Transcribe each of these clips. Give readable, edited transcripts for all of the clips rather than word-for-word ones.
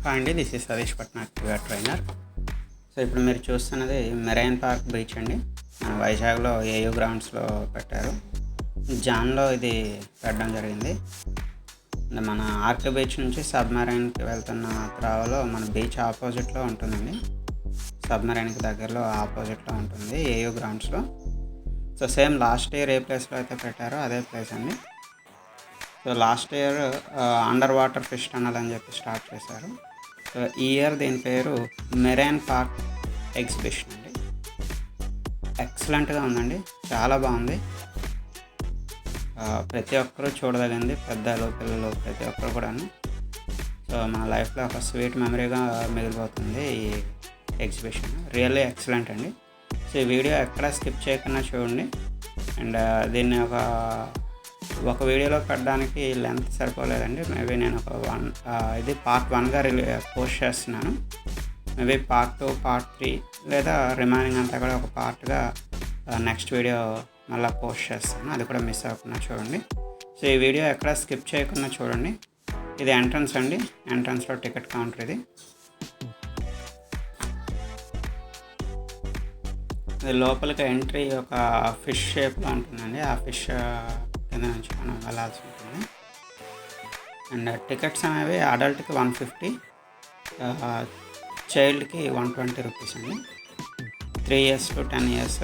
Hi అండి, this is Satish Patnaik trainer. So ఇప్పుడు మీరు చూస్తున్నది మెరైన్ పార్క్ బీచ్ అండి. మన వైజాగ్లో ఏయూ గ్రౌండ్స్లో పెట్టారు. జాన్లో ఇది పెట్టడం జరిగింది. మన ఆర్కే బీచ్ నుంచి సబ్మెరైన్కి వెళ్తున్న త్రావలో మన బీచ్ ఆపోజిట్లో ఉంటుందండి. సబ్మెరైన్కి దగ్గరలో ఆపోజిట్లో ఉంటుంది ఏయూ గ్రౌండ్స్లో. సో సేమ్ లాస్ట్ ఇయర్ ఏ ప్లేస్లో అయితే పెట్టారో అదే ప్లేస్ అండి. So last year under water fish tunnel అని చెప్పి స్టార్ట్ చేశారు. సో ఈ ఇయర్ దీని పేరు మెరైన్ పార్క్ ఎగ్జిబిషన్ అండి. ఎక్సలెంట్గా ఉందండి, చాలా బాగుంది. ప్రతి ఒక్కరూ చూడదగింది, పెద్దలు పిల్లలు ప్రతి ఒక్కరు కూడాను. సో మన లైఫ్లో ఒక స్వీట్ మెమరీగా మిగిలిపోతుంది ఈ ఎగ్జిబిషన్. రియల్లీ ఎక్సలెంట్ అండి. సో ఈ వీడియో ఎక్కడ స్కిప్ చేయకుండా చూడండి. అండ్ దీన్ని ఒక వీడియోలో పెట్టడానికి లెంత్ సరిపోలేదండి. మేబీ నేను ఇది పార్ట్ 1గా పోస్ట్ చేస్తున్నాను. మేబీ పార్ట్ 2, పార్ట్ 3 లేదా రిమైనింగ్ అంతా కూడా ఒక పార్ట్గా నెక్స్ట్ వీడియో మళ్ళీ పోస్ట్ చేస్తాను. అది కూడా మిస్ అవ్వకుండా చూడండి. సో ఈ వీడియో ఎక్కడ స్కిప్ చేయకుండా చూడండి. ఇది ఎంట్రన్స్ అండి. ఎంట్రన్స్లో టికెట్ కౌంటర్ ఇది. ఇది లోపలికి ఎంట్రీ ఒక ఫిష్ షేప్లో ఉంటుందండి. ఆ ఫిష్ కింద నుంచి మనం వెళ్ళాల్సి ఉంటుంది. అండ్ టికెట్స్ అనేవి అడల్ట్కి 150, చైల్డ్కి 120 రూపీస్ అండి. 3 years to 10 years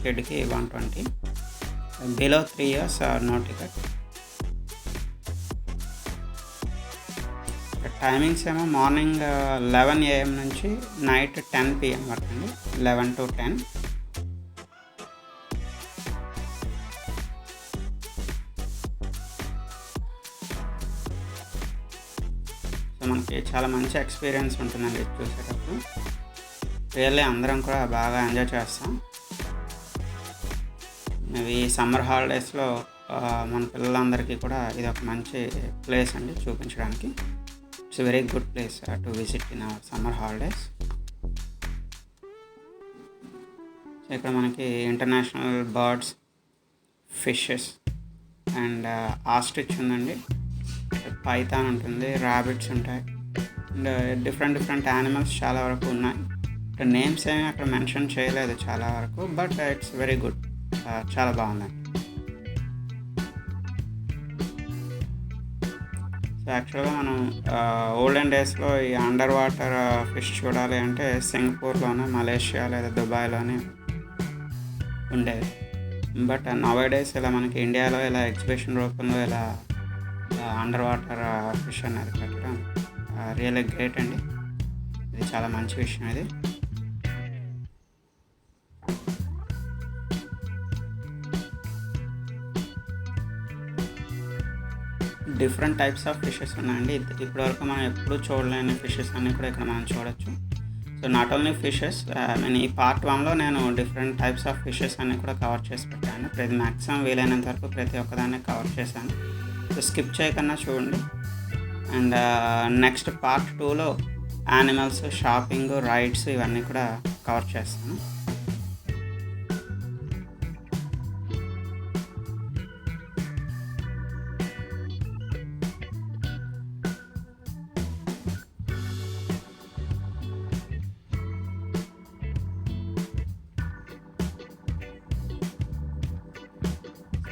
కిడ్కి 120, below 3 years no ticket. Timings ఏమో మార్నింగ్ 11 AM నుంచి నైట్ 10 PM వరకు అండి. 11 to 10. సో మనకి చాలా మంచి ఎక్స్పీరియన్స్ ఉంటుందండి చూసేటప్పుడు. రియల్లీ అందరం కూడా బాగా ఎంజాయ్ చేస్తాం. ఇవి సమ్మర్ హాలిడేస్లో మన పిల్లలందరికీ కూడా ఇది ఒక మంచి ప్లేస్ అండి చూపించడానికి. It's very good place to visit in our summer holidays. So ఇక్కడ మనకి international birds, fishes and ostrich ఉందండి. పైథాన్ ఉంటుంది, ర్యాబిట్స్ ఉంటాయి అండ్ డిఫరెంట్ యానిమల్స్ చాలా వరకు ఉన్నాయి. నేమ్స్ ఏమి అక్కడ మెన్షన్ చేయలేదు చాలా వరకు, బట్ ఇట్స్ వెరీ గుడ్, చాలా బాగుందండి. సో యాక్చువల్గా మనం ఓల్డెన్ డేస్లో ఈ అండర్ వాటర్ ఫిష్ చూడాలి అంటే సింగపూర్లోనే, మలేషియా లేదా దుబాయ్లోనే ఉండేది. బట్ నవ్ డేస్ ఇలా మనకి ఇండియాలో ఇలా ఎగ్జిబిషన్ రూపంలో ఇలా అండర్ వాటర్ ఫిష్ అనేది పెట్టడం రియల్లీ గ్రేట్ అండి. ఇది చాలా మంచి విషయం. ఇది డిఫరెంట్ టైప్స్ ఆఫ్ ఫిషెస్ ఉన్నాయండి. ఇప్పటివరకు మనం ఎప్పుడూ చూడలేని ఫిషెస్ అన్నీ కూడా ఇక్కడ మనం చూడొచ్చు. సో నాట్ ఓన్లీ ఫిషెస్, నేను ఈ పార్ట్ 1లో నేను డిఫరెంట్ టైప్స్ ఆఫ్ ఫిషెస్ అన్నీ కూడా కవర్ చేసి పెట్టాను. మ్యాక్సిమం వీలైనంత వరకు ప్రతి ఒక్కదాన్ని కవర్ చేశాను. సో స్కిప్ చేయకుండా చూడండి. అండ్ నెక్స్ట్ పార్ట్ 2లో యానిమల్స్, షాపింగ్, రైడ్స్ ఇవన్నీ కూడా కవర్ చేస్తాను.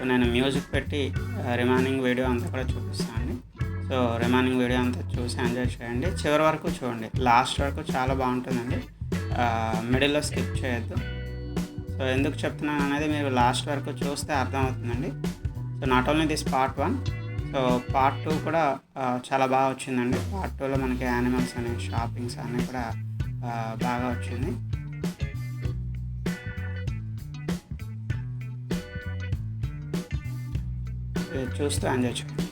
సో నేను మ్యూజిక్ పెట్టి రిమైనింగ్ వీడియో అంతా కూడా చూపిస్తానండి. సో రిమైనింగ్ వీడియో అంతా చూసి ఎంజాయ్ చేయండి. చివరి వరకు చూడండి, లాస్ట్ వరకు చాలా బాగుంటుందండి. మిడిల్లో స్కిప్ చేయొద్దు. సో ఎందుకు చెప్తున్నాను అనేది మీరు లాస్ట్ వరకు చూస్తే అర్థమవుతుందండి. So not only this part 1, so part 2 కూడా చాలా బాగా వచ్చిందండి. పార్ట్ 2లో మనకి యానిమల్స్ అని, షాపింగ్స్ అన్నీ కూడా బాగా వచ్చింది. చూస్తూ ఎంజాయ్ చేయండి.